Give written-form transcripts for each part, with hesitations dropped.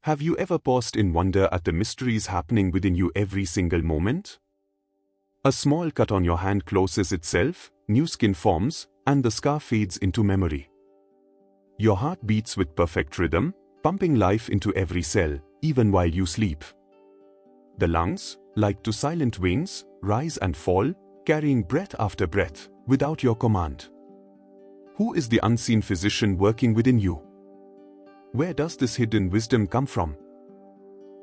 Have you ever paused in wonder at the mysteries happening within you every single moment? A small cut on your hand closes itself, new skin forms, and the scar fades into memory. Your heart beats with perfect rhythm, pumping life into every cell, even while you sleep. The lungs, like two silent wings, rise and fall, carrying breath after breath, without your command. Who is the unseen physician working within you? Where does this hidden wisdom come from?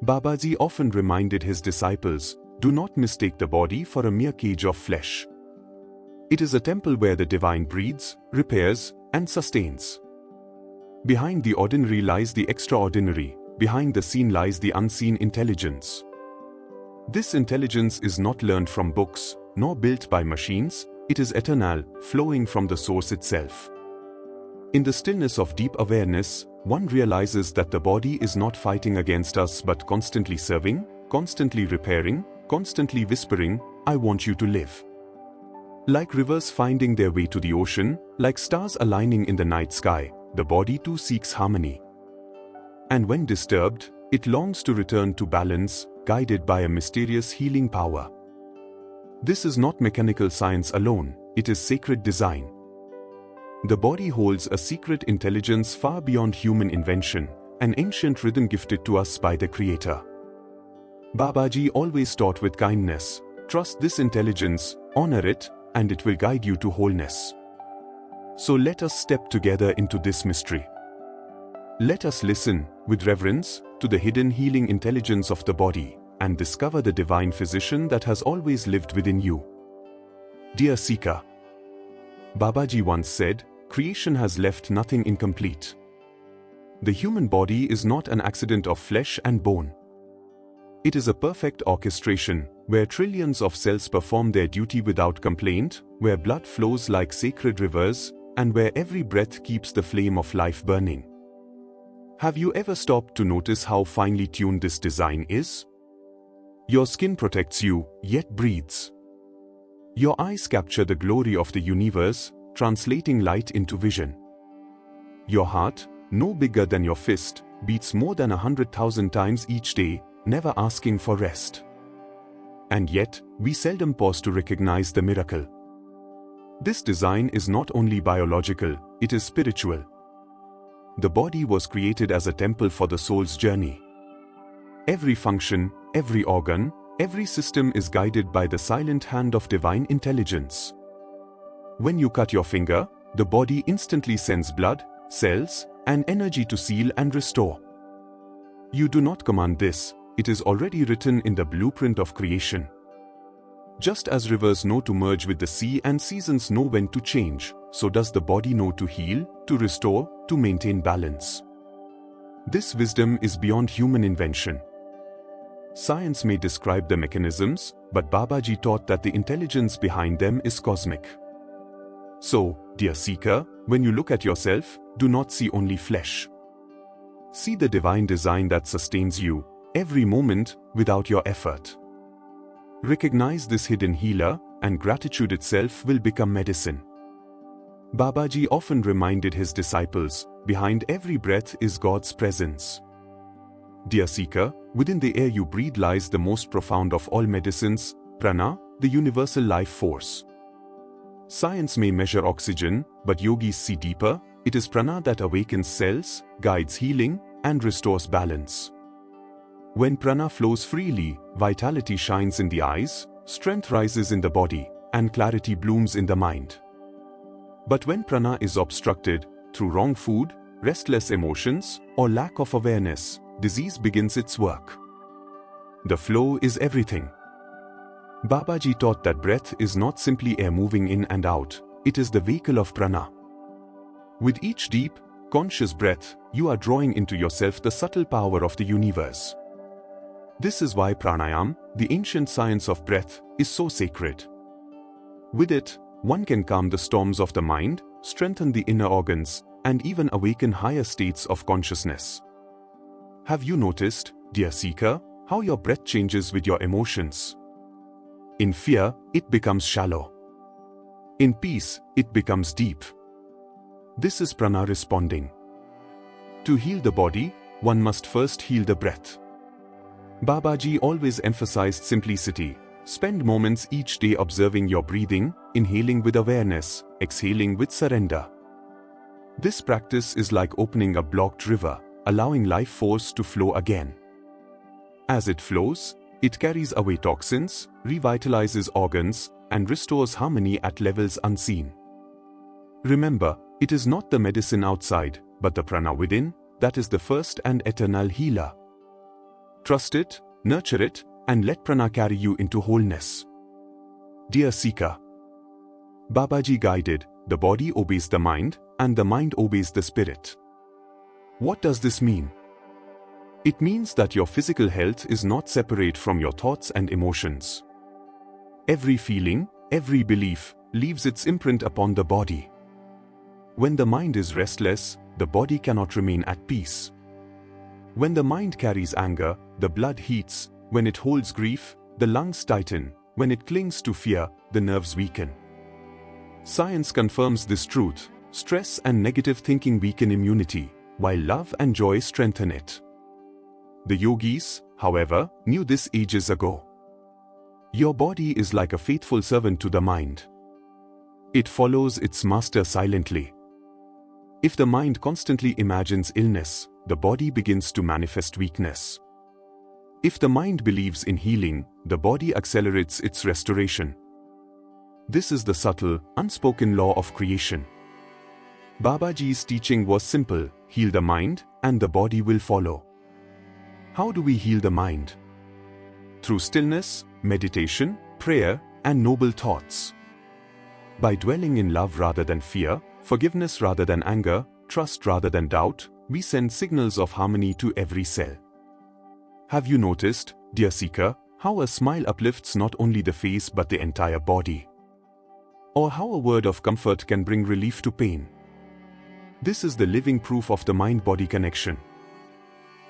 Babaji often reminded his disciples, do not mistake the body for a mere cage of flesh. It is a temple where the divine breathes, repairs, and sustains. Behind the ordinary lies the extraordinary, behind the scene lies the unseen intelligence. This intelligence is not learned from books, nor built by machines, it is eternal, flowing from the source itself. In the stillness of deep awareness, one realizes that the body is not fighting against us but constantly serving, constantly repairing, constantly whispering, I want you to live. Like rivers finding their way to the ocean, like stars aligning in the night sky, the body too seeks harmony. And when disturbed, it longs to return to balance, guided by a mysterious healing power. This is not mechanical science alone, it is sacred design. The body holds a secret intelligence far beyond human invention, an ancient rhythm gifted to us by the Creator. Babaji always taught with kindness, trust this intelligence, honor it, and it will guide you to wholeness. So let us step together into this mystery. Let us listen, with reverence, to the hidden healing intelligence of the body, and discover the divine physician that has always lived within you. Dear seeker, Babaji once said, creation has left nothing incomplete. The human body is not an accident of flesh and bone. It is a perfect orchestration, where trillions of cells perform their duty without complaint, where blood flows like sacred rivers, and where every breath keeps the flame of life burning. Have you ever stopped to notice how finely tuned this design is? Your skin protects you, yet breathes. Your eyes capture the glory of the universe, translating light into vision. Your heart, no bigger than your fist, beats more than 100,000 times each day, never asking for rest. And yet, we seldom pause to recognize the miracle. This design is not only biological, it is spiritual. The body was created as a temple for the soul's journey. Every function, every organ, every system is guided by the silent hand of divine intelligence. When you cut your finger, the body instantly sends blood, cells, and energy to heal and restore. You do not command this, it is already written in the blueprint of creation. Just as rivers know to merge with the sea and seasons know when to change, so does the body know to heal, to restore, to maintain balance. This wisdom is beyond human invention. Science may describe the mechanisms, but Babaji taught that the intelligence behind them is cosmic. So, dear seeker, when you look at yourself, do not see only flesh. See the divine design that sustains you, every moment, without your effort. Recognize this hidden healer, and gratitude itself will become medicine. Babaji often reminded his disciples, behind every breath is God's presence. Dear seeker, within the air you breathe lies the most profound of all medicines, Prana, the universal life force. Science may measure oxygen, but yogis see deeper, it is Prana that awakens cells, guides healing, and restores balance. When Prana flows freely, vitality shines in the eyes, strength rises in the body, and clarity blooms in the mind. But when Prana is obstructed, through wrong food, restless emotions, or lack of awareness, disease begins its work. The flow is everything. Babaji taught that breath is not simply air moving in and out, it is the vehicle of Prana. With each deep, conscious breath, you are drawing into yourself the subtle power of the universe. This is why pranayam, the ancient science of breath, is so sacred. With it, one can calm the storms of the mind, strengthen the inner organs, and even awaken higher states of consciousness. Have you noticed, dear seeker, how your breath changes with your emotions? In fear, it becomes shallow. In peace, it becomes deep. This is Prana responding. To heal the body, one must first heal the breath. Babaji always emphasized simplicity. Spend moments each day observing your breathing, inhaling with awareness, exhaling with surrender. This practice is like opening a blocked river, allowing life force to flow again. As it flows, it carries away toxins, revitalizes organs, and restores harmony at levels unseen. Remember, it is not the medicine outside, but the prana within, that is the first and eternal healer. Trust it, nurture it, and let prana carry you into wholeness. Dear seeker, Babaji guided, the body obeys the mind, and the mind obeys the spirit. What does this mean? It means that your physical health is not separate from your thoughts and emotions. Every feeling, every belief, leaves its imprint upon the body. When the mind is restless, the body cannot remain at peace. When the mind carries anger, the blood heats. When it holds grief, the lungs tighten. When it clings to fear, the nerves weaken. Science confirms this truth. Stress and negative thinking weaken immunity, while love and joy strengthen it. The yogis, however, knew this ages ago. Your body is like a faithful servant to the mind. It follows its master silently. If the mind constantly imagines illness, the body begins to manifest weakness. If the mind believes in healing, the body accelerates its restoration. This is the subtle, unspoken law of creation. Babaji's teaching was simple: heal the mind, and the body will follow. How do we heal the mind? Through stillness, meditation, prayer, and noble thoughts. By dwelling in love rather than fear, forgiveness rather than anger, trust rather than doubt, we send signals of harmony to every cell. Have you noticed, dear seeker, how a smile uplifts not only the face but the entire body? Or how a word of comfort can bring relief to pain? This is the living proof of the mind-body connection.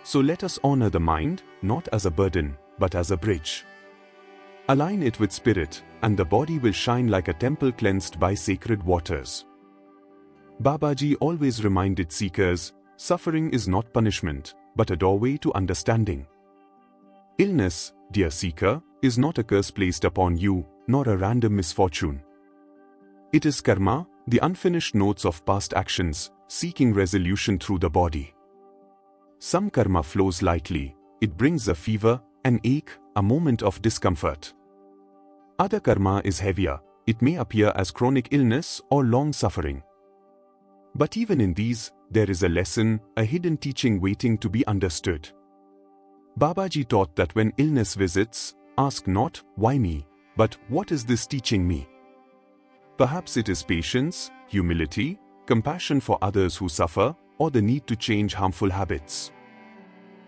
So let us honor the mind, not as a burden, but as a bridge. Align it with spirit, and the body will shine like a temple cleansed by sacred waters. Babaji always reminded seekers, suffering is not punishment, but a doorway to understanding. Illness, dear seeker, is not a curse placed upon you, nor a random misfortune. It is karma, the unfinished notes of past actions, seeking resolution through the body. Some karma flows lightly. It brings a fever, an ache, a moment of discomfort. Other karma is heavier. It may appear as chronic illness or long suffering. But even in these, there is a lesson, a hidden teaching waiting to be understood. Babaji taught that when illness visits, ask not, why me, but what is this teaching me? Perhaps it is patience, humility, compassion for others who suffer, or the need to change harmful habits.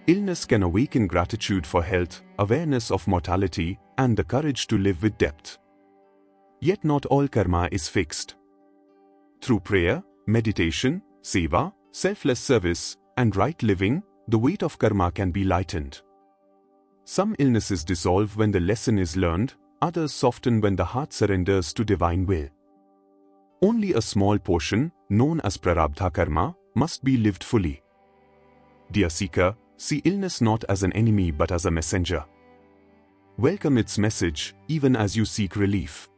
Illness can awaken gratitude for health, awareness of mortality, and the courage to live with depth. Yet not all karma is fixed. Through prayer, meditation, seva, selfless service, and right living, the weight of karma can be lightened. Some illnesses dissolve when the lesson is learned, others soften when the heart surrenders to divine will. Only a small portion, known as prarabdha karma, must be lived fully. Dear seeker, see illness not as an enemy but as a messenger. Welcome its message, even as you seek relief.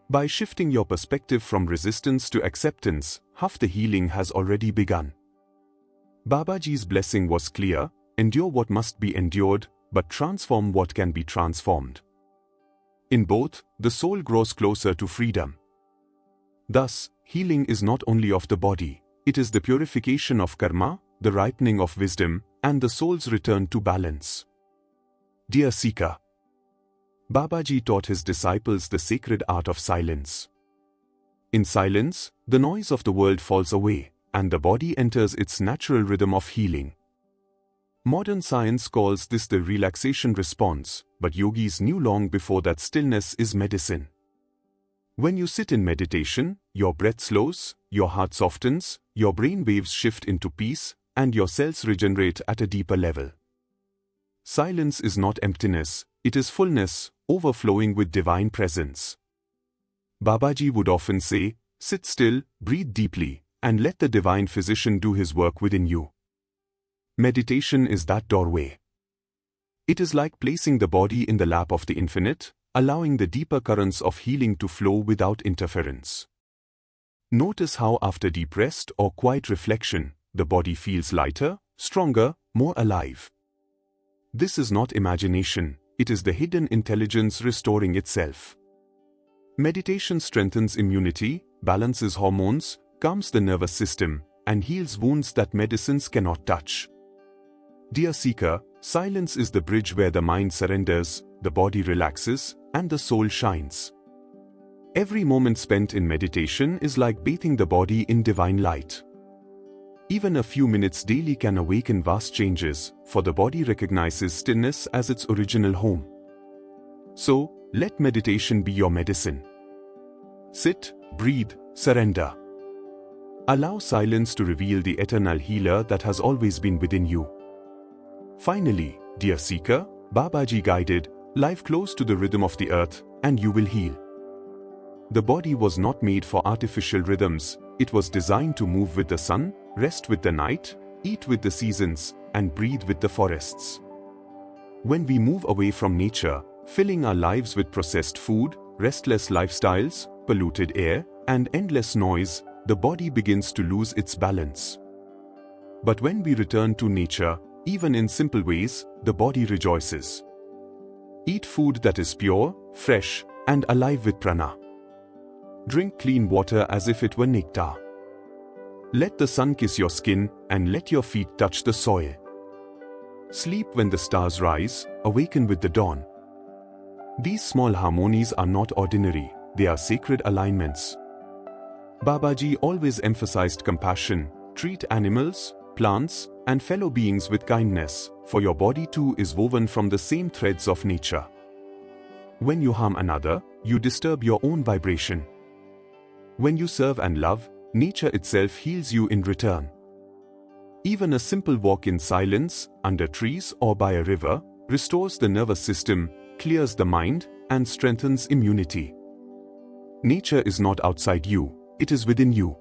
By shifting your perspective from resistance to acceptance, half the healing has already begun. Babaji's blessing was clear: endure what must be endured, but transform what can be transformed. In both, the soul grows closer to freedom. Thus, healing is not only of the body, it is the purification of karma, the ripening of wisdom, and the soul's return to balance. Dear seeker, Babaji taught his disciples the sacred art of silence. In silence, the noise of the world falls away, and the body enters its natural rhythm of healing. Modern science calls this the relaxation response, but yogis knew long before that stillness is medicine. When you sit in meditation, your breath slows, your heart softens, your brain waves shift into peace, and your cells regenerate at a deeper level. Silence is not emptiness, it is fullness, overflowing with divine presence. Babaji would often say, sit still, breathe deeply, and let the divine physician do his work within you. Meditation is that doorway. It is like placing the body in the lap of the infinite, allowing the deeper currents of healing to flow without interference. Notice how after deep rest or quiet reflection, the body feels lighter, stronger, more alive. This is not imagination, it is the hidden intelligence restoring itself. Meditation strengthens immunity, balances hormones, calms the nervous system, and heals wounds that medicines cannot touch. Dear seeker, silence is the bridge where the mind surrenders, the body relaxes, and the soul shines. Every moment spent in meditation is like bathing the body in divine light. Even a few minutes daily can awaken vast changes, for the body recognizes stillness as its original home. So, let meditation be your medicine. Sit, breathe, surrender. Allow silence to reveal the eternal healer that has always been within you. Finally, dear seeker, Babaji guided, live close to the rhythm of the earth, and you will heal. The body was not made for artificial rhythms, it was designed to move with the sun, rest with the night, eat with the seasons, and breathe with the forests. When we move away from nature, filling our lives with processed food, restless lifestyles, polluted air, and endless noise, the body begins to lose its balance. But when we return to nature, even in simple ways, the body rejoices. Eat food that is pure, fresh, and alive with prana. Drink clean water as if it were nectar. Let the sun kiss your skin and let your feet touch the soil. Sleep when the stars rise, awaken with the dawn. These small harmonies are not ordinary, they are sacred alignments. Babaji always emphasized compassion. Treat animals, plants, and fellow beings with kindness, for your body too is woven from the same threads of nature. When you harm another, you disturb your own vibration. When you serve and love, nature itself heals you in return. Even a simple walk in silence, under trees or by a river, restores the nervous system, clears the mind, and strengthens immunity. Nature is not outside you, it is within you.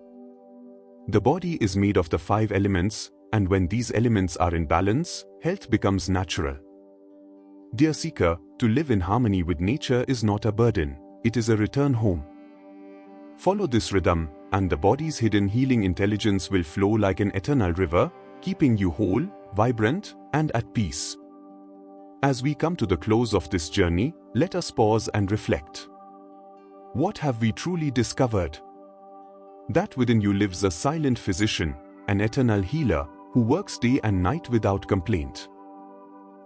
The body is made of the 5 elements, and when these elements are in balance, health becomes natural. Dear seeker, to live in harmony with nature is not a burden, it is a return home. Follow this rhythm, and the body's hidden healing intelligence will flow like an eternal river, keeping you whole, vibrant, and at peace. As we come to the close of this journey, let us pause and reflect. What have we truly discovered? That within you lives a silent physician, an eternal healer, who works day and night without complaint.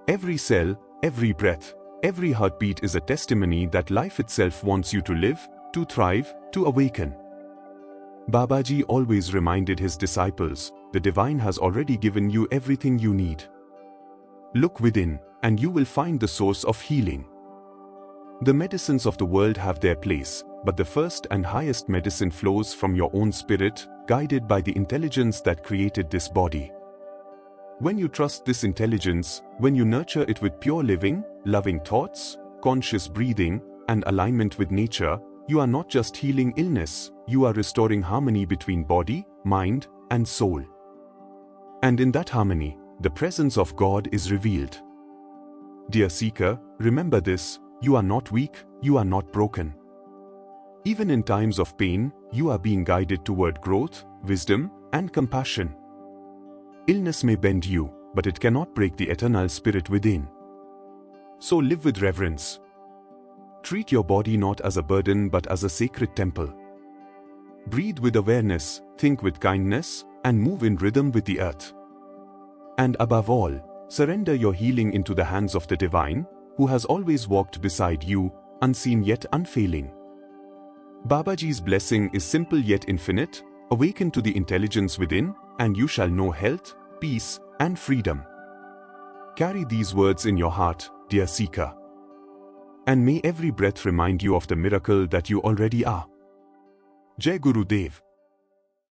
Every cell, every breath, every heartbeat is a testimony that life itself wants you to live, to thrive, to awaken. Babaji always reminded his disciples, the divine has already given you everything you need. Look within, and you will find the source of healing. The medicines of the world have their place, but the first and highest medicine flows from your own spirit, guided by the intelligence that created this body. When you trust this intelligence, when you nurture it with pure living, loving thoughts, conscious breathing, and alignment with nature, you are not just healing illness, you are restoring harmony between body, mind, and soul. And in that harmony, the presence of God is revealed. Dear seeker, remember this, you are not weak, you are not broken. Even in times of pain, you are being guided toward growth, wisdom, and compassion. Illness may bend you, but it cannot break the eternal spirit within. So live with reverence. Treat your body not as a burden but as a sacred temple. Breathe with awareness, think with kindness, and move in rhythm with the earth. And above all, surrender your healing into the hands of the divine, who has always walked beside you, unseen yet unfailing. Babaji's blessing is simple yet infinite. Awaken to the intelligence within, and you shall know health, peace, and freedom. Carry these words in your heart, dear seeker. And may every breath remind you of the miracle that you already are. Jai Guru Dev.